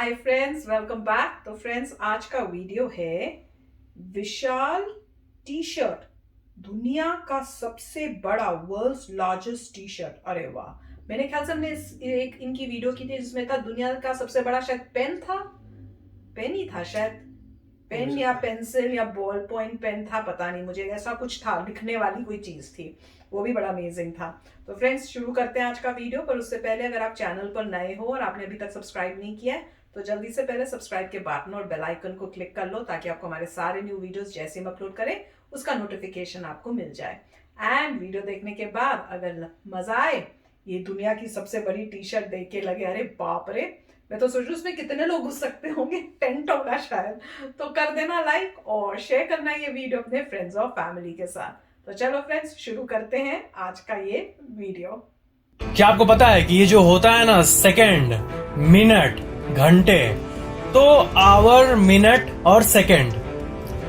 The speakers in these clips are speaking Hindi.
Hi friends, welcome back. तो फ्रेंड्स, आज का वीडियो है विशाल टी शर्ट, दुनिया का सबसे बड़ा वर्ल्ड्स लार्जेस्ट टी शर्ट। अरे वाह, मेरे ख्याल से हमने एक इनकी वीडियो की थी जिसमें था दुनिया का सबसे बड़ा, शायद पेन ही था शायद, पेन या पेंसिल या बॉल पॉइंट पेन था, पता नहीं, मुझे ऐसा कुछ था, लिखने वाली कोई चीज थी, वो भी बड़ा अमेजिंग था। तो फ्रेंड्स, शुरू करते हैं आज का वीडियो। पर उससे पहले अगर आप चैनल पर नए हो और आपने अभी तक सब्सक्राइब नहीं किया है तो जल्दी से पहले सब्सक्राइब के बटन और बेल आइकन को क्लिक कर लो, ताकि आपको हमारे सारे न्यू वीडियोस जैसे हम अपलोड करें उसका नोटिफिकेशन आपको मिल जाए। एंड वीडियो देखने के बाद अगर मजा आए, ये दुनिया की सबसे बड़ी टी शर्ट देख के लगे अरे बाप रे, मैं तो सोच रही हूँ उसमें कितने लोग घुस सकते होंगे, टेंट होगा शायद, तो कर देना लाइक और शेयर करना ये वीडियो अपने फ्रेंड्स और फैमिली के साथ। तो चलो फ्रेंड्स, शुरू करते हैं आज का ये वीडियो। क्या आपको पता है कि ये जो होता है ना, सेकंड, मिनट, घंटे, तो आवर, मिनट और सेकंड,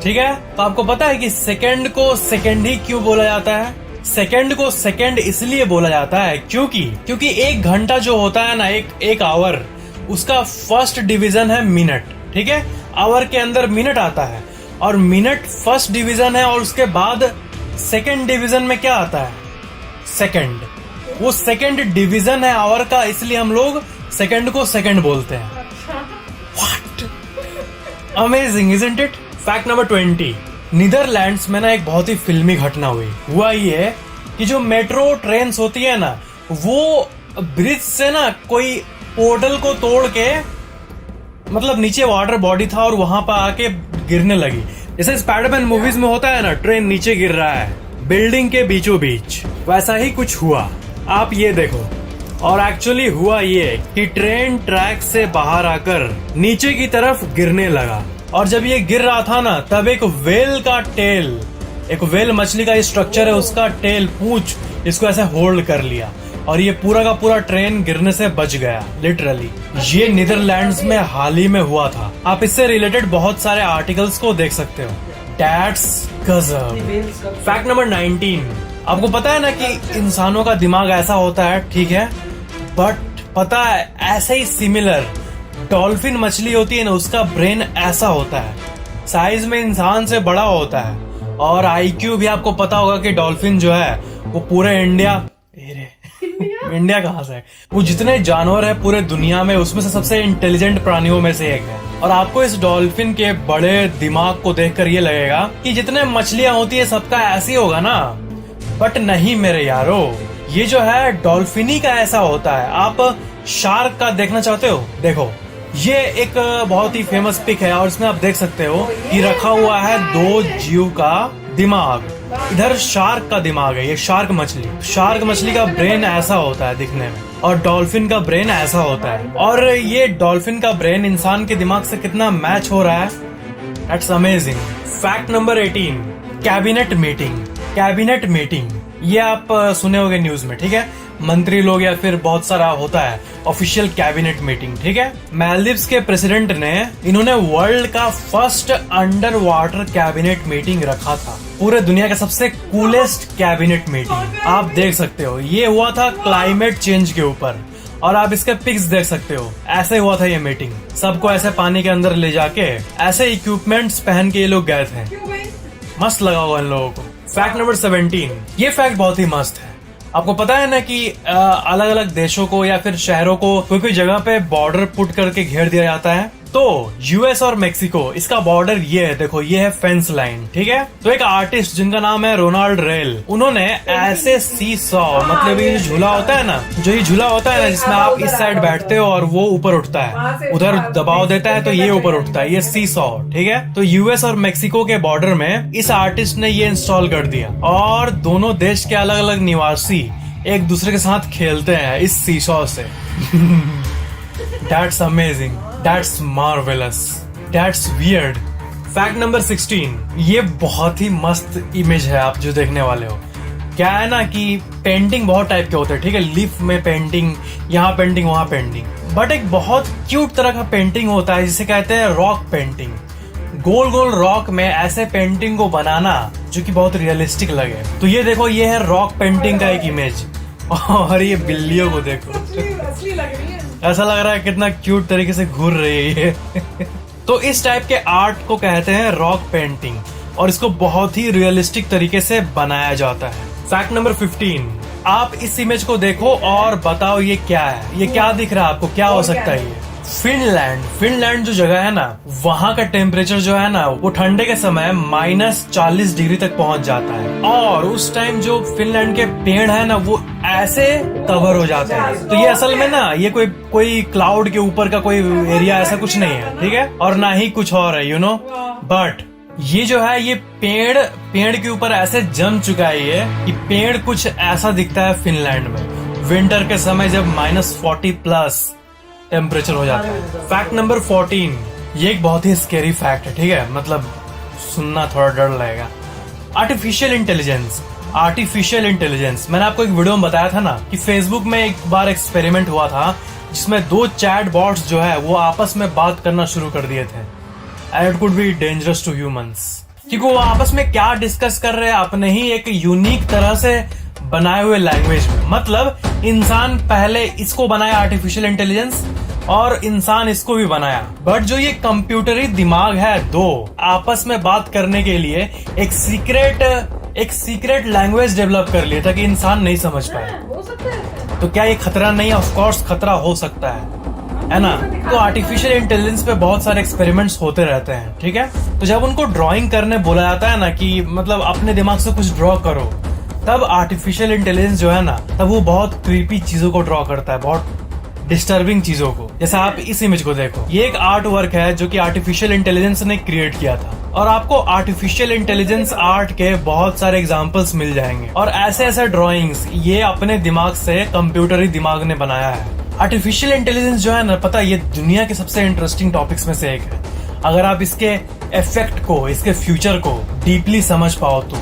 ठीक है? तो आपको पता है कि सेकंड को सेकंड ही क्यों बोला जाता है? सेकंड को सेकंड इसलिए बोला जाता है क्योंकि एक घंटा जो होता है ना, एक आवर, उसका फर्स्ट डिवीजन है मिनट, ठीक है? आवर के अंदर मिनट आता है और मिनट फर्स्ट डिवीजन है, और उसके बाद सेकंड डिवीजन में क्या आता है? सेकंड। वो सेकंड डिवीजन है आवर का, इसलिए हम लोग सेकंड को सेकंड बोलते हैं। What? Amazing, isn't it? Fact number 20। Netherlands में ना एक बहुत ही फिल्मी घटना हुआ ये कि जो मेट्रो ट्रेन्स होती है ना, वो ब्रिज से ना कोई पोर्टल को तोड़ के, मतलब नीचे वाटर बॉडी था और वहां पर आके गिरने लगी। जैसे स्पाइडरमैन मूवीज में होता है ना, ट्रेन नीचे गिर रहा है बिल्डिंग के बीचों बीच, वैसा ही कुछ हुआ। आप ये देखो। और एक्चुअली हुआ ये कि ट्रेन ट्रैक से बाहर आकर नीचे की तरफ गिरने लगा, और जब ये गिर रहा था ना, तब एक वेल मछली का स्ट्रक्चर है, उसका टेल, पूंछ, इसको ऐसे होल्ड कर लिया, और ये पूरा का पूरा ट्रेन गिरने से बच गया, लिटरली। ये नीदरलैंड्स में हाल ही में हुआ था। आप इससे रिलेटेड बहुत सारे आर्टिकल्स को देख सकते हो। दैट्स गजब। Fact number 19। आपको पता है ना कि इंसानों का दिमाग ऐसा होता है, ठीक है? बट पता है, ऐसे ही सिमिलर डॉल्फिन मछली होती है ना, उसका ब्रेन ऐसा होता है, साइज में इंसान से बड़ा होता है, और आईक्यू भी आपको पता होगा कि डॉल्फिन जो है वो पूरे इंडिया कहाँ से है, वो जितने जानवर है पूरे दुनिया में, उसमें से सबसे इंटेलिजेंट प्राणियों में से एक है। और आपको इस डॉल्फिन के बड़े दिमाग को देखकर ये लगेगा कि जितने मछलियां होती है सबका ऐसे ही होगा ना, बट नहीं मेरे यारो, ये जो है डॉल्फिनी का ऐसा होता है। आप शार्क का देखना चाहते हो? देखो, ये एक बहुत ही फेमस पिक है, और इसमें आप देख सकते हो कि रखा हुआ है दो जीव का दिमाग। इधर शार्क का दिमाग है, ये शार्क मछली का ब्रेन ऐसा होता है दिखने में, और डॉल्फिन का ब्रेन ऐसा होता है। और ये डॉल्फिन का ब्रेन इंसान के दिमाग से कितना मैच हो रहा है, that's amazing. Fact number 18। Cabinet meeting, ये आप सुने होंगे न्यूज में, ठीक है? मंत्री लोग या फिर बहुत सारा होता है ऑफिशियल कैबिनेट मीटिंग, ठीक है? मालदीव्स के प्रेसिडेंट ने, इन्होंने वर्ल्ड का first under water cabinet meeting रखा था, पूरे दुनिया का सबसे कूलेस्ट कैबिनेट मीटिंग। आप देख सकते हो, ये हुआ था क्लाइमेट चेंज के ऊपर, और आप इसके पिक्स देख सकते हो। ऐसे हुआ था ये मीटिंग, सबको ऐसे पानी के अंदर ले जाके ऐसे इक्विपमेंट्स पहन के ये लोग गए थे। मस्त लगा हुआ इन लोगों को। Fact number 17। ये फैक्ट बहुत ही मस्त है। आपको पता है ना कि अलग अलग देशों को या फिर शहरों को कोई जगह पे बॉर्डर पुट करके घेर दिया जाता है, तो यूएस और मेक्सिको, इसका बॉर्डर ये है, देखो, ये है फेंस लाइन, ठीक है? तो एक आर्टिस्ट जिनका नाम है रोनाल्ड रेल, उन्होंने ऐसे सी सॉ, मतलब ये झूला होता है ना, जिसमें आप इस साइड बैठते हो और वो ऊपर उठता है, उधर दबाव देता है तो ये ऊपर उठता है, ये सी सॉ, ठीक है? तो यूएस और मेक्सिको के बॉर्डर में इस आर्टिस्ट ने ये इंस्टॉल कर दिया, और दोनों देश के अलग अलग निवासी एक दूसरे के साथ खेलते हैं इस सी सॉ से। That's amazing. That's marvelous. That's weird. Fact number 16। ये बहुत ही मस्त इमेज है आप जो देखने वाले हो। क्या है ना कि पेंटिंग बहुत टाइप के होते हैं, ठीक है? लीफ में पेंटिंग, यहाँ पेंटिंग, वहाँ पेंटिंग, बट एक बहुत क्यूट तरह का पेंटिंग होता है जिसे कहते हैं रॉक पेंटिंग। गोल गोल रॉक में ऐसे पेंटिंग को बनाना जो कि बहुत रियलिस्टिक लगे। तो ये देखो, ये है रॉक पेंटिंग का एक इमेज, और ये बिल्लियों को देखो, असली लग रही है। ऐसा लग रहा है कितना क्यूट तरीके से घूर रही है ये तो इस टाइप के आर्ट को कहते हैं रॉक पेंटिंग और इसको बहुत ही रियलिस्टिक तरीके से बनाया जाता है। फैक्ट नंबर 15, आप इस इमेज को देखो और बताओ ये क्या है, ये क्या दिख रहा है आपको, क्या हो सकता है ये? फिनलैंड जो जगह है ना, वहाँ का टेम्परेचर जो है ना वो ठंडे के समय -40 डिग्री तक पहुंच जाता है और उस टाइम जो फिनलैंड के पेड़ है ना वो ऐसे कवर हो जाते हैं। तो ये असल में ना ये कोई क्लाउड के ऊपर का कोई एरिया ऐसा कुछ नहीं है, ठीक है, और ना ही कुछ और है, बट ये जो है ये पेड़ के ऊपर ऐसे जम चुका है ये कि पेड़ कुछ ऐसा दिखता है फिनलैंड में विंटर के समय जब -40+ टेम्परेचर हो जाता है। फैक्ट नंबर 14, ये एक बहुत ही स्केरी फैक्ट है, ठीक है, मतलब सुनना थोड़ा डर लगेगा। आर्टिफिशियल इंटेलिजेंस, मैंने आपको एक वीडियो में बताया था ना कि फेसबुक में एक बार एक्सपेरिमेंट हुआ था जिसमें 2 चैट बॉट्स जो है वो आपस में बात करना शुरू कर दिए थे and it could be dangerous to humans, क्योंकि वो आपस में क्या डिस्कस कर रहे हैं अपने ही एक यूनिक तरह से बनाए हुए लैंग्वेज में। मतलब इंसान पहले इसको बनाया आर्टिफिशियल इंटेलिजेंस और इंसान इसको भी बनाया, बट जो ये कंप्यूटरी दिमाग है दो आपस में बात करने के लिए एक सीक्रेट लैंग्वेज डेवलप कर लिया था कि इंसान नहीं समझ पाए। हो सकता है। तो क्या ये खतरा नहीं है? ऑफ कोर्स खतरा हो सकता है ना। तो आर्टिफिशियल इंटेलिजेंस पे बहुत सारे एक्सपेरिमेंट्स होते रहते हैं, ठीक है। तो जब उनको ड्राइंग करने बोला जाता है ना कि मतलब अपने दिमाग से कुछ ड्रॉ करो, तब आर्टिफिशियल इंटेलिजेंस जो है ना तब वो बहुत क्रीपी चीजों को ड्रॉ करता है, बहुत डिस्टर्बिंग चीजों को। जैसे आप इस इमेज को देखो, ये एक आर्ट वर्क है जो कि आर्टिफिशियल इंटेलिजेंस ने क्रिएट किया था और आपको आर्टिफिशियल इंटेलिजेंस आर्ट के बहुत सारे एग्जांपल्स मिल जाएंगे और ऐसे ड्राइंग्स ये अपने दिमाग से कंप्यूटरी दिमाग ने बनाया है। आर्टिफिशियल इंटेलिजेंस जो है ना, पता है ये दुनिया के सबसे इंटरेस्टिंग टॉपिक्स में से एक है। अगर आप इसके इफेक्ट को, इसके फ्यूचर को डीपली समझ पाओ तो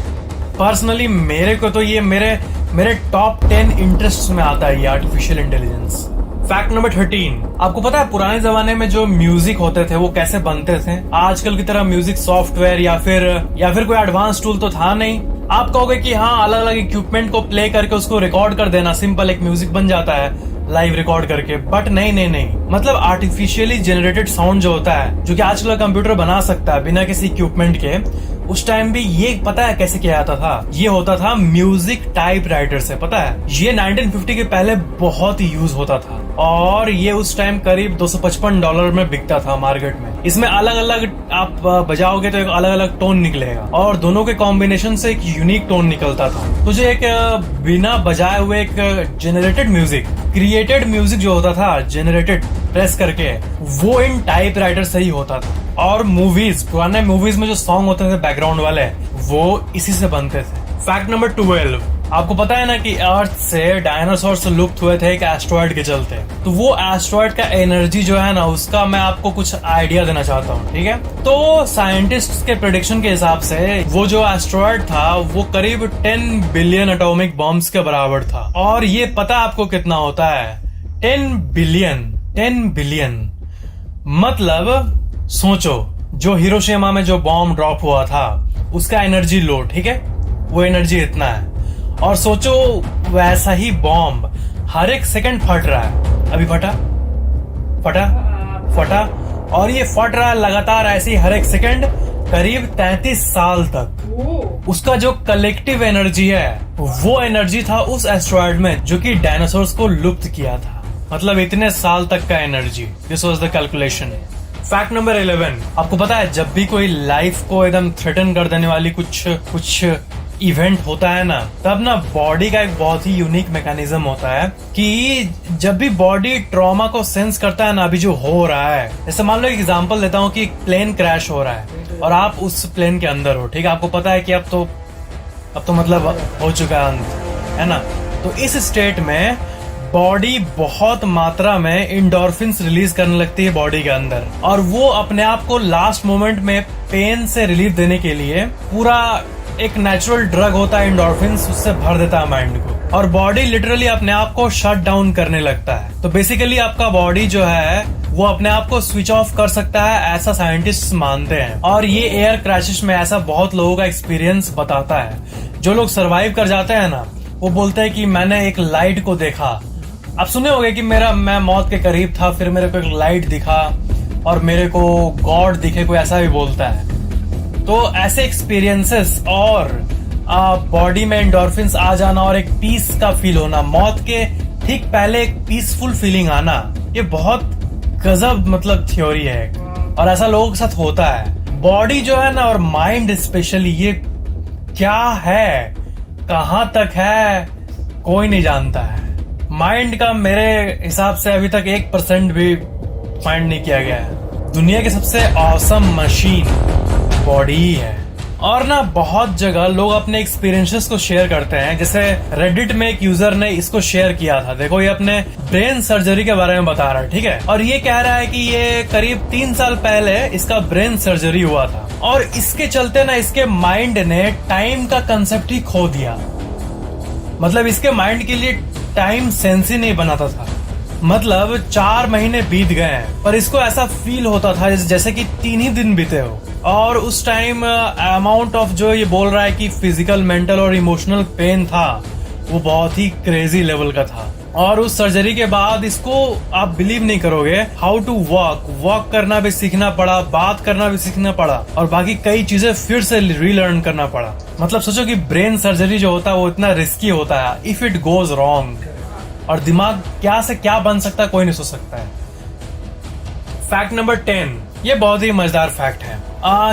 पर्सनली मेरे को तो ये मेरे टॉप 10 इंटरेस्ट में आता है ये आर्टिफिशियल इंटेलिजेंस। फैक्ट नंबर 13, आपको पता है पुराने जमाने में जो म्यूजिक होते थे वो कैसे बनते थे? आजकल की तरह म्यूजिक सॉफ्टवेयर या फिर कोई एडवांस टूल तो था नहीं। आप कहोगे कि हाँ, अलग अलग इक्विपमेंट को प्ले करके उसको रिकॉर्ड कर देना, सिंपल एक म्यूजिक बन जाता है लाइव रिकॉर्ड करके। बट नहीं, मतलब आर्टिफिशियली जनरेटेड साउंड जो होता है, जो कि आजकल कंप्यूटर बना सकता है बिना किसी इक्विपमेंट के, उस टाइम भी ये पता है कैसे किया जाता था? ये होता था म्यूजिक टाइपराइटर से, पता है? ये 1950 के पहले बहुत ही यूज होता था और ये उस टाइम करीब $255 में बिकता था मार्केट में। इसमें अलग अलग आप बजाओगे तो एक अलग अलग टोन निकलेगा और दोनों के कॉम्बिनेशन से एक यूनिक टोन निकलता था। तो जो एक बिना बजाए हुए एक जनरेटेड म्यूजिक, क्रिएटेड म्यूजिक जो होता था जनरेटेड प्रेस करके, वो इन टाइपराइटर से ही होता था। और मूवीज, पुराने मूवीज में जो सॉन्ग होते थे बैकग्राउंड वाले, वो इसी से बनते थे। फैक्ट नंबर 12, आपको पता है ना कि अर्थ से डायनासोर्स लुप्त हुए थे एक एस्ट्रॉयड के चलते। तो वो एस्ट्रॉयड का एनर्जी जो है ना, उसका मैं आपको कुछ आइडिया देना चाहता हूँ, ठीक है। तो साइंटिस्ट के प्रेडिक्शन के हिसाब से वो जो एस्ट्रॉयड था वो करीब 10 बिलियन एटॉमिक बॉम्ब्स के बराबर था। और ये पता आपको कितना होता है? 10 बिलियन। मतलब सोचो, जो हिरोशिमा में जो बॉम्ब ड्रॉप हुआ था उसका एनर्जी लो, ठीक है, वो एनर्जी इतना है। और सोचो वैसा ही बॉम्ब हर एक सेकंड फट रहा है, अभी फटा और ये फट रहा है लगातार ऐसे ही हर एक सेकंड करीब 33 साल तक। उसका जो कलेक्टिव एनर्जी है वो एनर्जी था उस एस्ट्रॉयड में जो कि डायनासोर्स को लुप्त किया था। मतलब इतने साल तक का energy. This was the calculation. Fact number 11, आपको पता है जब भी कोई लाइफ को एकदम थ्रेटन कर देने वाली कुछ इवेंट होता है ना, तब ना बॉडी का एक बहुत ही यूनिक मैकेनिज्म होता है कि जब भी बॉडी ट्रॉमा को सेंस करता है ना, अभी जो हो रहा है, जैसे मान लो एक एग्जांपल देता हूँ कि प्लेन क्रैश हो रहा है और आप उस प्लेन के अंदर हो, ठीक है, आपको पता है कि अब तो मतलब हो चुका है अंत, है ना। तो इस स्टेट में बॉडी बहुत मात्रा में इंडोर्फिन्स रिलीज करने लगती है बॉडी के अंदर और वो अपने आप को लास्ट मोमेंट में पेन से रिलीफ देने के लिए पूरा एक नेचुरल ड्रग होता है इंडोर्फिन्स, उससे भर देता है माइंड को और बॉडी लिटरली अपने आप को शट डाउन करने लगता है। तो बेसिकली आपका बॉडी जो है वो अपने आप को स्विच ऑफ कर सकता है, ऐसा साइंटिस्ट मानते हैं। और ये एयर क्रैशेस में ऐसा बहुत लोगों का एक्सपीरियंस बताता है। जो लोग सरवाइव कर जाते हैं ना, वो बोलते हैं कि मैंने एक लाइट को देखा, आप सुने होंगे कि मैं मौत के करीब था, फिर मेरे को एक लाइट दिखा और मेरे को गॉड दिखे, कोई ऐसा भी बोलता है। तो ऐसे एक्सपीरियंसेस और बॉडी में एंडोर्फिन्स आ जाना और एक पीस का फील होना, मौत के ठीक पहले एक पीसफुल फीलिंग आना, ये बहुत गजब मतलब थ्योरी है और ऐसा लोगों के साथ होता है। बॉडी जो है ना और माइंड स्पेशली, ये क्या है, कहां तक है, कोई नहीं जानता है। माइंड का मेरे हिसाब से अभी तक 1% भी फाइंड नहीं किया गया है। दुनिया की सबसे ऑसम मशीन बॉडी ही है। और ना बहुत जगह लोग अपने एक्सपीरियंसेस को शेयर करते हैं, जैसे रेडिट में एक यूजर ने इसको शेयर किया था। देखो, ये अपने ब्रेन सर्जरी के बारे में बता रहा है, ठीक है, और ये कह रहा है कि ये करीब 3 साल पहले इसका ब्रेन सर्जरी हुआ था और इसके चलते ना इसके माइंड ने टाइम का कंसेप्ट ही खो दिया। मतलब इसके माइंड के लिए टाइम सेंस ही नहीं बनाता था। मतलब 4 महीने बीत गए हैं पर इसको ऐसा फील होता था जैसे कि 3 ही दिन बीते हो। और उस टाइम अमाउंट ऑफ जो ये बोल रहा है कि फिजिकल, मेंटल और इमोशनल पेन था, वो बहुत ही क्रेजी लेवल का था। और उस सर्जरी के बाद इसको आप बिलीव नहीं करोगे, हाउ टू वॉक करना भी सीखना पड़ा, बात करना भी सीखना पड़ा और बाकी कई चीजें फिर से रीलर्न करना पड़ा। मतलब सोचो कि ब्रेन सर्जरी जो होता है वो इतना रिस्की होता है, इफ इट गोज रॉन्ग, और दिमाग क्या से क्या बन सकता है कोई नहीं सोच सकता है। फैक्ट नंबर 10, ये बहुत ही मजेदार फैक्ट है।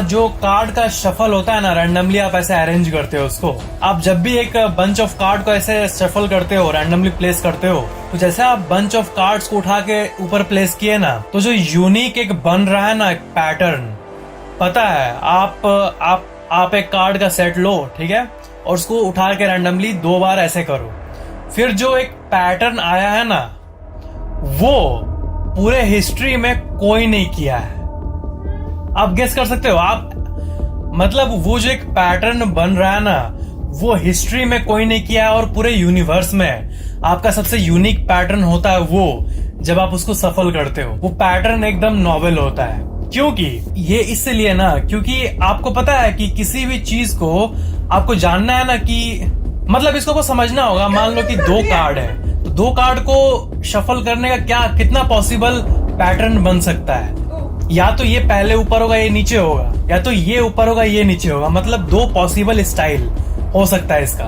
जो कार्ड का शफल होता है ना, रैंडमली आप ऐसे अरेंज करते हो उसको, आप जब भी एक बंच ऑफ कार्ड को ऐसे शफल करते हो, रैंडमली प्लेस करते हो, तो जैसे आप बंच ऑफ कार्ड्स को उठा के ऊपर प्लेस किए ना, तो जो यूनिक एक बन रहा है ना, एक पैटर्न, पता है, आप एक कार्ड का सेट लो, ठीक है, और उसको उठा के रैंडमली 2 बार ऐसे करो, फिर जो एक पैटर्न आया है ना, वो पूरे हिस्ट्री में कोई नहीं किया है। आप गेस कर सकते हो आप, मतलब वो जो एक पैटर्न बन रहा है ना, वो हिस्ट्री में कोई नहीं किया है और पूरे यूनिवर्स में आपका सबसे यूनिक पैटर्न होता है वो जब आप उसको सफल करते हो। वो पैटर्न एकदम नॉवेल होता है। क्योंकि ये इसलिए ना, क्योंकि आपको पता है कि किसी भी चीज को आपको जानना है ना, कि मतलब इसको समझना होगा। मान लो कि 2 कार्ड है, तो 2 कार्ड को शफल करने का कितना पॉसिबल पैटर्न बन सकता है। या तो ये पहले ऊपर होगा, ये नीचे होगा, या तो ये ऊपर होगा, ये नीचे होगा। मतलब 2 पॉसिबल स्टाइल हो सकता है इसका।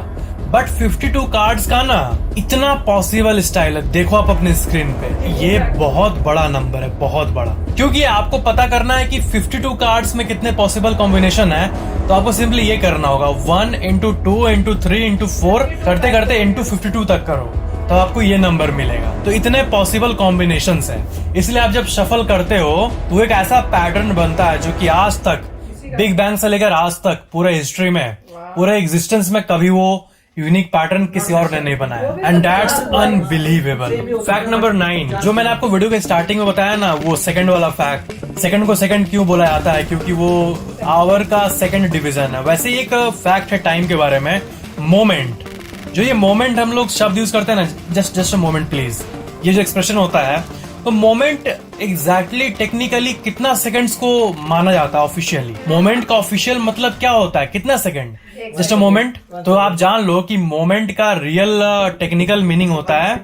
बट 52 कार्ड्स का ना इतना पॉसिबल स्टाइल है, देखो आप अपने स्क्रीन पे, ये बहुत बड़ा नंबर है, बहुत बड़ा। क्योंकि आपको पता करना है कि 52 कार्ड्स में कितने पॉसिबल कॉम्बिनेशन है, तो आपको सिंपली ये करना होगा 1 into 2 into 3 into 4 करते करते into 52 तक करो, तो आपको ये नंबर मिलेगा। तो इतने पॉसिबल कॉम्बिनेशंस हैं, इसलिए आप जब शफल करते हो तो एक ऐसा पैटर्न बनता है जो कि आज तक, बिग बैंग से लेकर आज तक, पूरे हिस्ट्री में, पूरे एग्जिस्टेंस में कभी वो यूनिक पैटर्न किसी और ने नहीं बनाया। And that's unbelievable. Fact number 9, जो मैंने आपको वीडियो के स्टार्टिंग में बताया ना, वो सेकंड वाला फैक्ट। सेकंड को सेकंड क्यों बोला जाता है? क्योंकि वो आवर का सेकंड डिवीजन है। वैसे एक फैक्ट है टाइम के बारे में, मोमेंट। जो ये मोमेंट हम लोग शब्द यूज करते हैं ना, जस्ट अ मोमेंट प्लीज, ये जो एक्सप्रेशन होता है, तो मोमेंट एग्जैक्टली टेक्निकली कितना सेकंड्स को माना जाता है ऑफिशियली? मोमेंट का ऑफिशियल मतलब क्या होता है, कितना सेकंड? Just a moment. तो आप जान लो कि मोमेंट का रियल टेक्निकल मीनिंग होता है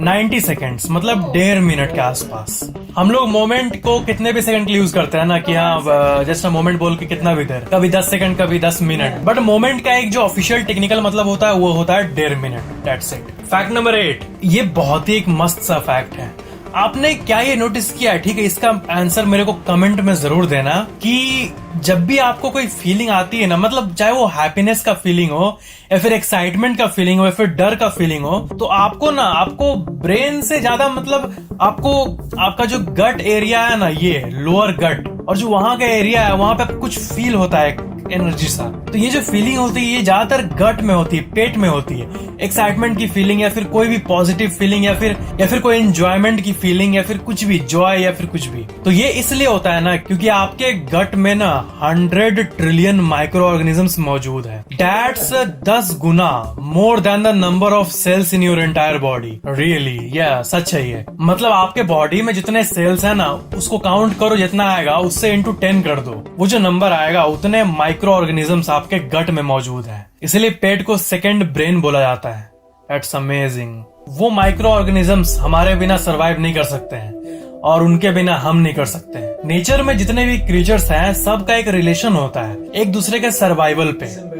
90 सेकेंड्स, मतलब 1.5 मिनट के आसपास। हम लोग मोमेंट को कितने भी सेकंड के लिए यूज करते हैं ना, कि हाँ जस्ट मोमेंट बोल के कितना भी देर, कभी 10 सेकंड, कभी 10 मिनट। बट मोमेंट का एक जो ऑफिशियल टेक्निकल मतलब होता है वो होता है 1.5 minute. That's it. Fact number 8, ये बहुत ही एक मस्त सा फैक्ट है। आपने क्या ये नोटिस किया है? ठीक है, इसका आंसर मेरे को कमेंट में जरूर देना कि जब भी आपको कोई फीलिंग आती है ना, मतलब चाहे वो हैप्पीनेस का फीलिंग हो या फिर एक्साइटमेंट का फीलिंग हो या फिर डर का फीलिंग हो, तो आपको ब्रेन से ज्यादा, मतलब आपका जो गट एरिया है ना, ये लोअर गट, और जो वहां का एरिया है, वहां पे कुछ फील होता है एनर्जी सा। तो ये जो फीलिंग होती है, ये ज्यादातर गट में होती है, पेट में होती है। एक्साइटमेंट की फीलिंग या फिर कोई भी पॉजिटिव फीलिंग या फिर कोई एंजॉयमेंट की फीलिंग या फिर कुछ भी जॉय या फिर कुछ भी। तो ये इसलिए होता है ना क्योंकि आपके गट में ना 100 ट्रिलियन माइक्रो ऑर्गेनिजम्स मौजूद है। दैट्स 10 गुना more than the number of cells in your entire body. Really, या सच है ये। मतलब आपके बॉडी में जितने सेल्स है ना, उसको काउंट करो, जितना आएगा उससे into 10 कर दो, वो जो नंबर आएगा उतने माइक्रो ऑर्गेनिजम्स आपके गट में मौजूद है। इसलिए पेट को सेकंड ब्रेन बोला जाता है। That's amazing. वो माइक्रो ऑर्गेनिजम्स हमारे बिना सरवाइव नहीं कर सकते हैं और उनके बिना हम नहीं कर सकते हैं। नेचर में जितने भी क्रिएचर्स हैं सबका एक रिलेशन होता है एक दूसरे के सर्वाइवल पे।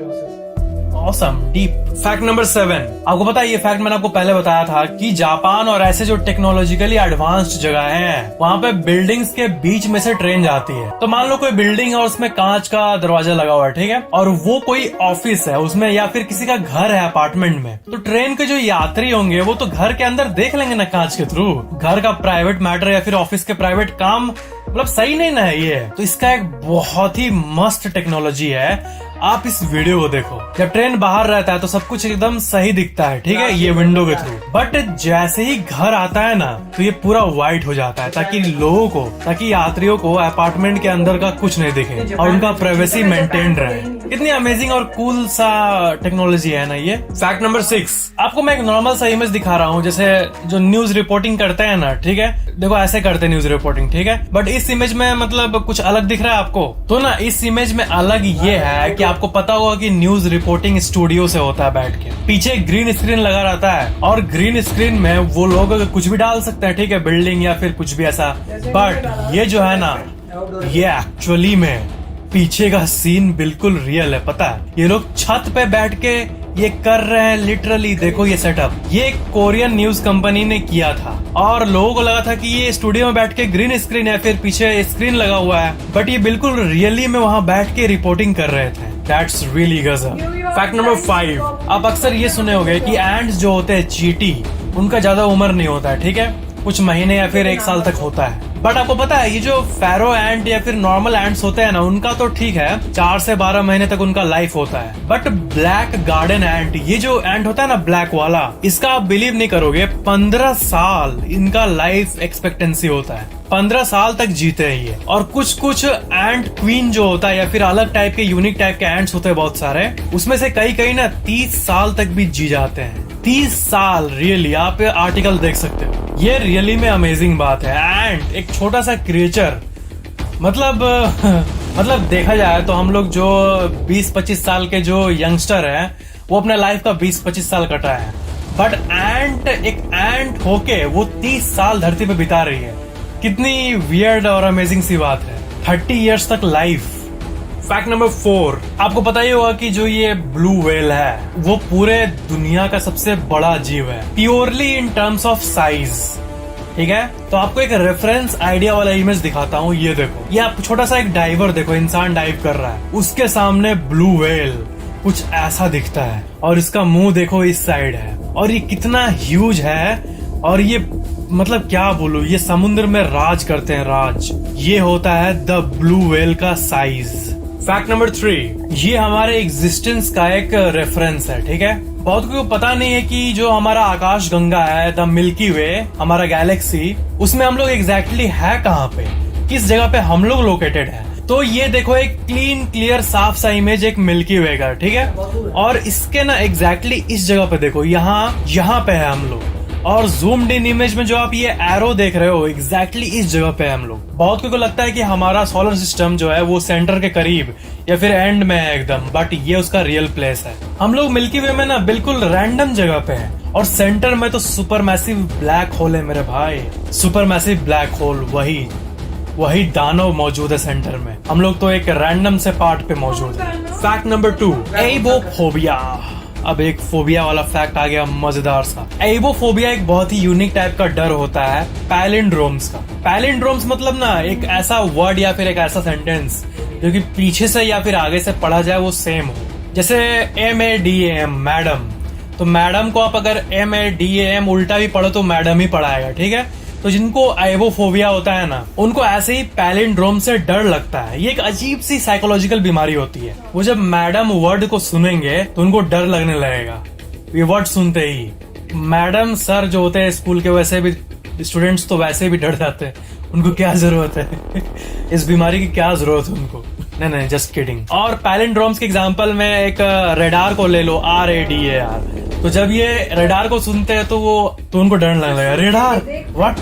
Awesome deep. फैक्ट नंबर 7, आपको पता है ये फैक्ट मैंने आपको पहले बताया था कि जापान और ऐसे जो टेक्नोलॉजिकली एडवांस्ड जगह हैं वहां पे बिल्डिंग्स के बीच में से ट्रेन जाती है। तो मान लो कोई बिल्डिंग है और उसमें कांच का दरवाजा लगा हुआ है, ठीक है, और वो कोई ऑफिस है उसमें या फिर किसी का घर है अपार्टमेंट में, तो ट्रेन के जो यात्री होंगे वो तो घर के अंदर देख लेंगे ना कांच के थ्रू। घर का प्राइवेट मैटर या फिर ऑफिस के प्राइवेट काम मतलब सही नहीं ना है ये। तो इसका एक बहुत ही मस्त टेक्नोलॉजी है। आप इस वीडियो को देखो, जब ट्रेन बाहर रहता है तो सब कुछ एकदम सही दिखता है, ठीक है, ये विंडो के थ्रू। बट जैसे ही घर आता है ना तो ये पूरा व्हाइट हो जाता है ताकि लोगों को, ताकि यात्रियों को अपार्टमेंट के अंदर का कुछ नहीं दिखे और उनका प्राइवेसी मेंटेन रहे। कितनी अमेजिंग और कूल सा टेक्नोलॉजी है ना ये। फैक्ट नंबर 6, आपको मैं एक नॉर्मल सा इमेज दिखा रहा हूँ, जैसे जो न्यूज रिपोर्टिंग करते हैं ना, ठीक है, देखो ऐसे करते हैं न्यूज रिपोर्टिंग, ठीक है, बट इस इमेज में मतलब कुछ अलग दिख रहा है आपको। तो ना इस इमेज में अलग ये है कि आपको पता होगा कि न्यूज रिपोर्टिंग स्टूडियो से होता है बैठ के, पीछे ग्रीन स्क्रीन लगा रहता है और ग्रीन स्क्रीन में वो लोग कुछ भी डाल सकते हैं, ठीक है, बिल्डिंग या फिर कुछ भी ऐसा। बट ये जो है ना ये एक्चुअली में पीछे का सीन बिल्कुल रियल है। पता है ये लोग छत पे बैठ के ये कर रहे हैं लिटरली। देखो ये सेटअप ये एक कोरियन न्यूज कंपनी ने किया था और लोगों को लगा था कि ये स्टूडियो में बैठ के ग्रीन स्क्रीन है, फिर पीछे स्क्रीन लगा हुआ है, बट ये बिल्कुल रियली में वहां बैठ के रिपोर्टिंग कर रहे थे। दैट्स रियली गजब। फैक्ट नंबर 5, आप अक्सर ये सुने होंगे कि एंड्स जो होते हैं चींटी, उनका ज्यादा उम्र नहीं होता है, ठीक है, कुछ महीने या फिर 1 साल तक होता है। बट आपको पता है ये जो फैरो एंट या फिर नॉर्मल एंट्स होते हैं ना, उनका तो ठीक है 4 से 12 महीने तक उनका लाइफ होता है। बट ब्लैक गार्डन एंट, ये जो एंट होता है ना ब्लैक वाला, इसका आप बिलीव नहीं करोगे 15 साल इनका लाइफ एक्सपेक्टेंसी होता है। 15 साल तक जीते हैं ये। और कुछ एंट क्वीन जो होता है या फिर अलग टाइप के यूनिक टाइप के एंट्स होते हैं बहुत सारे, उसमें से कई ना 30 साल तक भी जी जाते हैं। 30 साल रियली, आप आर्टिकल देख सकते हो। ये रियली में अमेजिंग बात है। एंड एक छोटा सा क्रिएचर, मतलब देखा जाए तो हम लोग जो 20-25 साल के जो यंगस्टर हैं वो अपने लाइफ का 20-25 साल कटा है, बट एक एंट होके वो 30 साल धरती पे बिता रही है। कितनी वियर्ड और अमेजिंग सी बात है। 30 इयर्स तक लाइफ। फैक्ट नंबर 4, आपको पता ही होगा कि जो ये ब्लू व्हेल है वो पूरे दुनिया का सबसे बड़ा जीव है, purely in terms of size, ठीक है। तो आपको एक रेफरेंस आइडिया वाला इमेज दिखाता हूँ। ये देखो, ये आप छोटा सा एक डाइवर देखो, इंसान डाइव कर रहा है, उसके सामने ब्लू व्हेल कुछ ऐसा दिखता है और इसका मुंह देखो इस साइड है और ये कितना ह्यूज है। और ये मतलब क्या बोलूं, ये समुद्र में राज करते हैं, राज। ये होता है द ब्लू व्हेल का साइज। फैक्ट नंबर 3, ये हमारे एग्जिस्टेंस का एक रेफरेंस है, ठीक है। बहुत को पता नहीं है कि जो हमारा आकाश गंगा है, द मिल्की वे, हमारा गैलेक्सी, उसमें हम लोग एग्जैक्टली है कहाँ पे, किस जगह पे हम लोग लोकेटेड है। तो ये देखो एक क्लीन क्लियर साफ सा इमेज एक मिल्की वे का, ठीक है, और इसके ना एग्जैक्टली इस जगह पे देखो, यहाँ पे है हम लोग। और जूम्ड इन इमेज में जो आप ये एरो देख रहे हो एग्जैक्टली इस जगह पे हम लोग। बहुत को लगता है कि हमारा सोलर सिस्टम जो है वो सेंटर के करीब या फिर एंड में है एकदम, बट ये उसका रियल प्लेस है। हम लोग मिल्की वे में ना बिल्कुल रैंडम जगह पे है और सेंटर में तो सुपर मैसिव ब्लैक होल है मेरे भाई। सुपर मैसिव ब्लैक होल, वही दानव मौजूद है सेंटर में। हम लोग तो एक रैंडम से पार्ट पे मौजूद है। Fact number 2, एइबोफोबिया। अब एक फोबिया वाला फैक्ट आ गया मजेदार सा। एइबोफोबिया एक बहुत ही यूनिक टाइप का डर होता है पैलिंड्रोम्स का। पैलिंड्रोम्स मतलब ना एक ऐसा वर्ड या फिर एक ऐसा सेंटेंस जो कि पीछे से या फिर आगे से पढ़ा जाए वो सेम हो। जैसे MADAM, मैडम, तो मैडम को आप अगर MADAM उल्टा भी पढ़ो तो मैडम ही पढ़ाएगा, ठीक है। तो जिनको एइबोफोबिया होता है ना, उनको ऐसे ही पैलिंड्रोम से डर लगता है। ये एक अजीब सी साइकोलॉजिकल बीमारी होती है। वो जब मैडम वर्ड को सुनेंगे तो उनको डर लगने लगेगा ये वर्ड सुनते ही। मैडम सर जो होते हैं स्कूल के, वैसे भी स्टूडेंट्स तो वैसे भी डर जाते हैं, उनको क्या जरूरत है इस बीमारी की क्या जरूरत है उनको। नहीं, जस्ट किडिंग। और पैलिंड्रोम्स के एग्जांपल में एक रेडार को ले लो, RADAR। तो जब ये रेडार को सुनते हैं तो उनको डर लगने लगेगा। Radar what?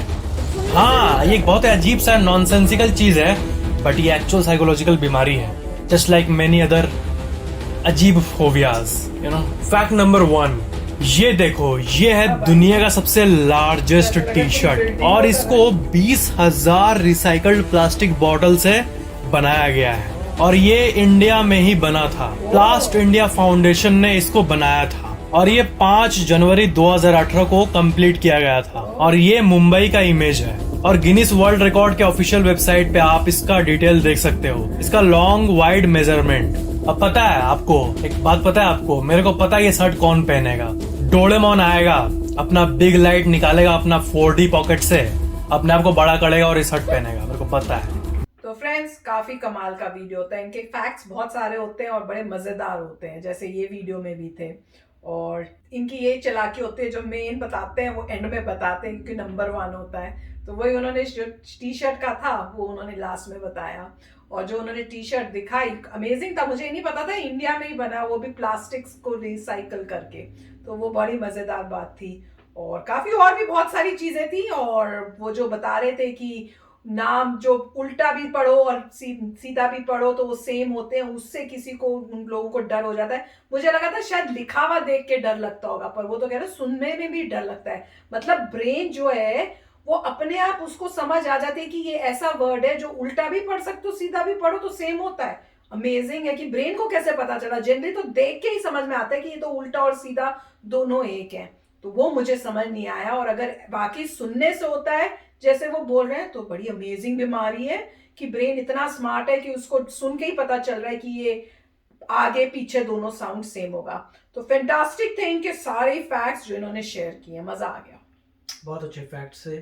हाँ, ये एक बहुत अजीब सा नॉनसेंसिकल चीज है, बट ये एक्चुअल साइकोलॉजिकल बीमारी है, जस्ट लाइक मेनी अदर अजीब phobias, you know. Fact number 1, ये देखो, ये है दुनिया का सबसे लार्जेस्ट टी शर्ट और इसको 20,000 रिसाइकल्ड प्लास्टिक बॉटल से बनाया गया है और ये इंडिया में ही बना था। प्लास्ट इंडिया फाउंडेशन ने इसको बनाया था और ये 5 जनवरी 2018 को कंप्लीट किया गया था और ये मुंबई का इमेज है और गिनीज वर्ल्ड रिकॉर्ड के ऑफिशियल वेबसाइट पे आप इसका डिटेल देख सकते हो। इसका लॉन्ग वाइड मेजरमेंट। अब पता है आपको, एक बात पता है आपको, मेरे को पता है ये शर्ट कौन पहनेगा। डोरेमोन आएगा, अपना बिग लाइट निकालेगा अपना 4D पॉकेट से, अपने आप को बड़ा करेगा और ये शर्ट पहनेगा, मेरे को पता है। तो फ्रेंड्स, काफी कमाल का वीडियो होता है। इनके फैक्ट्स बहुत सारे होते हैं और बड़े मजेदार होते हैं, जैसे ये वीडियो में भी थे। और इनकी ये चालाकी होती है, जो मेन बताते हैं वो एंड में बताते हैं क्योंकि नंबर 1 होता है। तो वही उन्होंने जो टी शर्ट का था वो उन्होंने लास्ट में बताया। और जो उन्होंने टी शर्ट दिखाई अमेजिंग था, मुझे नहीं पता था इंडिया में ही बना, वो भी प्लास्टिक्स को रिसाइकल करके। तो वो बड़ी मजेदार बात थी। और काफी और भी बहुत सारी चीजें थी। और वो जो बता रहे थे कि नाम जो उल्टा भी पढ़ो और सीधा भी पढ़ो तो वो सेम होते हैं, उससे किसी को, उन लोगों को डर हो जाता है। मुझे लगा था शायद लिखा हुआ देख के डर लगता होगा, पर वो तो कह रहे सुनने में भी डर लगता है। मतलब ब्रेन जो है वो अपने आप उसको समझ आ जाती है कि ये ऐसा वर्ड है जो उल्टा भी पढ़ सकते हो, सीधा भी पढ़ो तो सेम होता है। अमेजिंग है कि ब्रेन को कैसे पता चला। जनरली तो देख के ही समझ में आता है कि ये तो उल्टा और सीधा दोनों एक है। तो वो मुझे समझ नहीं आया। और अगर बाकी सुनने से होता है जैसे वो बोल रहे हैं, तो बड़ी अमेजिंग बीमारी है कि ब्रेन इतना स्मार्ट है कि उसको सुन के ही पता चल रहा है कि ये आगे पीछे दोनों साउंड सेम होगा। तो फैंटास्टिक थे इनके सारे फैक्ट्स जो इन्होंने शेयर किए, मजा आ गया। बहुत अच्छे फैक्ट्स थे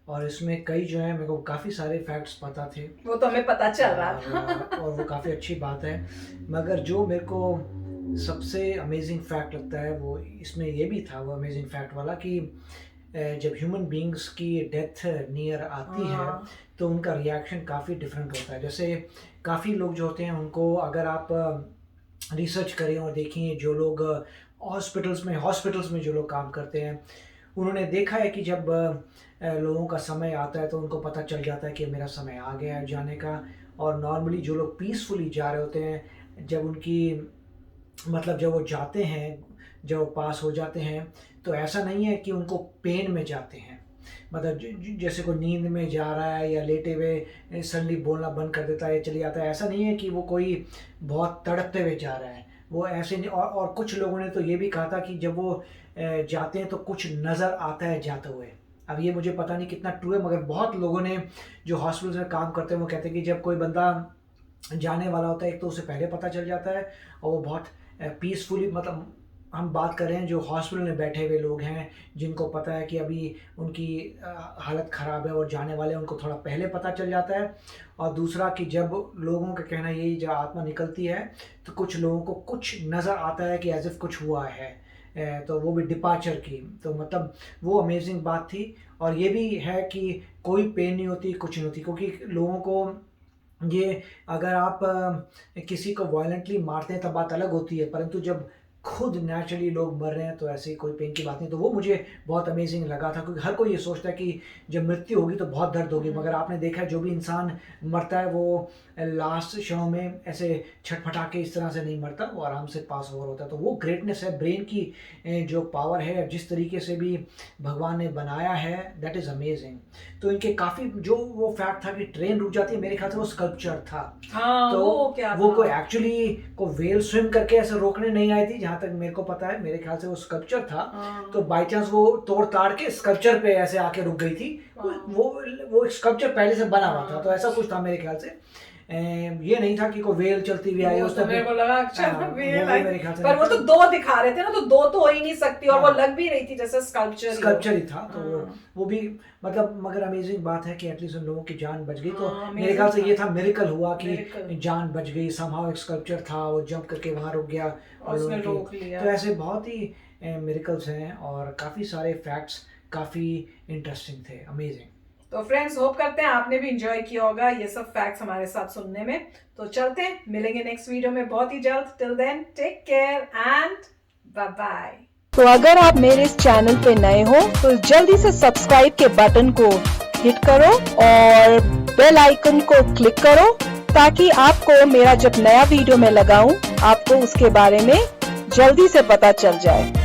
और इसमें कई जो है मेरे को काफ़ी सारे फैक्ट्स पता थे, वो तो हमें पता चल रहा था। और वो काफ़ी अच्छी बात है। मगर जो मेरे को सबसे अमेजिंग फैक्ट लगता है वो इसमें ये भी था, वो अमेजिंग फैक्ट वाला कि जब ह्यूमन बींग्स की डेथ नियर आती है तो उनका रिएक्शन काफ़ी डिफरेंट होता है। जैसे काफ़ी लोग जो होते हैं उनको अगर आप रिसर्च करें और देखें, जो लोग हॉस्पिटल्स में जो लोग काम करते हैं, उन्होंने देखा है कि जब लोगों का समय आता है तो उनको पता चल जाता है कि मेरा समय आ गया है जाने का। और नॉर्मली जो लोग पीसफुली जा रहे होते हैं, जब उनकी मतलब जब वो जाते हैं, जब वो पास हो जाते हैं, तो ऐसा नहीं है कि उनको पेन में जाते हैं। मतलब जैसे कोई नींद में जा रहा है या लेटे हुए सडनली बोलना बंद कर देता है, चले जाता है, ऐसा नहीं है कि वो कोई बहुत तड़पते हुए जा रहा है, वो ऐसे नहीं। और कुछ लोगों ने तो ये भी कहा था कि जब वो जाते हैं तो कुछ नज़र आता है जाते हुए। अब ये मुझे पता नहीं कितना ट्रू है, मगर बहुत लोगों ने जो हॉस्पिटल्स में काम करते हैं वो कहते हैं कि जब कोई बंदा जाने वाला होता है, एक तो उसे पहले पता चल जाता है और वो बहुत पीसफुली, मतलब हम बात कर रहे हैं जो हॉस्पिटल में बैठे हुए लोग हैं जिनको पता है कि अभी उनकी हालत ख़राब है और जाने वाले हैं, उनको थोड़ा पहले पता चल जाता है। और दूसरा कि जब लोगों का कहना यही, जब आत्मा निकलती है तो कुछ लोगों को कुछ नज़र आता है कि एज इफ कुछ हुआ है, तो वो भी डिपार्चर की। तो मतलब वो अमेजिंग बात थी। और ये भी है कि कोई पेन नहीं होती, कुछ नहीं होती, क्योंकि लोगों को ये, अगर आप किसी को वायलेंटली मारते हैं तब बात अलग होती है, परंतु जब खुद नेचुरली लोग मर रहे हैं तो ऐसी कोई पेन की बात नहीं। तो वो मुझे बहुत अमेजिंग लगा था, क्योंकि हर कोई ये सोचता है कि जब मृत्यु होगी तो बहुत दर्द होगी, मगर आपने देखा है जो भी इंसान मरता है वो लास्ट क्षणों में ऐसे छटपटा के इस तरह से नहीं मरता, वो आराम से पास ओवर होता है। तो वो ग्रेटनेस है ब्रेन की, जो पावर है, जिस तरीके से भी भगवान ने बनाया है, दैट इज़ अमेजिंग। तो इनके काफ़ी जो वो फैक्ट था कि ट्रेन रुक जाती है, मेरे ख्याल से वो स्कल्पचर था। हाँ, तो वो कोई एक्चुअली को वेल स्विम करके ऐसे रोकने नहीं आई थी, जहाँ तक मेरे को पता है। मेरे ख्याल से वो स्कल्पचर था, तो बाई चांस वो तोड़ ताड़ के स्कल्पचर पे ऐसे आके रुक गई थी। वो स्कल्पचर पहले से बना हुआ था, तो ऐसा कुछ था मेरे ख्याल से। ये नहीं था कि कोई वेल चलती हुई आई, तो मेरे को लगा वेल आई, मेरे ख्याल से। पर वो तो दो दिखा रहे थे ना, तो दो तो हो ही नहीं सकती। और वो लग भी रही थी जैसे स्कल्पचर ही था। तो वो भी मतलब, मगर अमेजिंग बात है कि एटलीस्ट उन लोगों की जान बच गई। तो मेरे ख्याल से ये था, मिरेकल हुआ कि जान बच गई। समहाउ एक स्कल्पचर था, वो जंप करके वहां रुक गया और उसने रोक लिया। तो ऐसे बहुत ही मिरेकल्स हैं और काफी सारे फैक्ट्स काफी इंटरेस्टिंग थे, अमेजिंग। तो फ्रेंड्स, होप करते हैं आपने भी एंजॉय किया होगा ये सब फैक्ट्स हमारे साथ सुनने में। तो चलते हैं, मिलेंगे नेक्स्ट वीडियो में बहुत ही जल्द। Till then, take care and bye bye. तो अगर आप मेरे इस चैनल पे नए हो तो जल्दी से सब्सक्राइब के बटन को हिट करो और बेल आइकन को क्लिक करो, ताकि आपको मेरा जब नया वीडियो मैं लगाऊं आपको उसके बारे में जल्दी से पता चल जाए।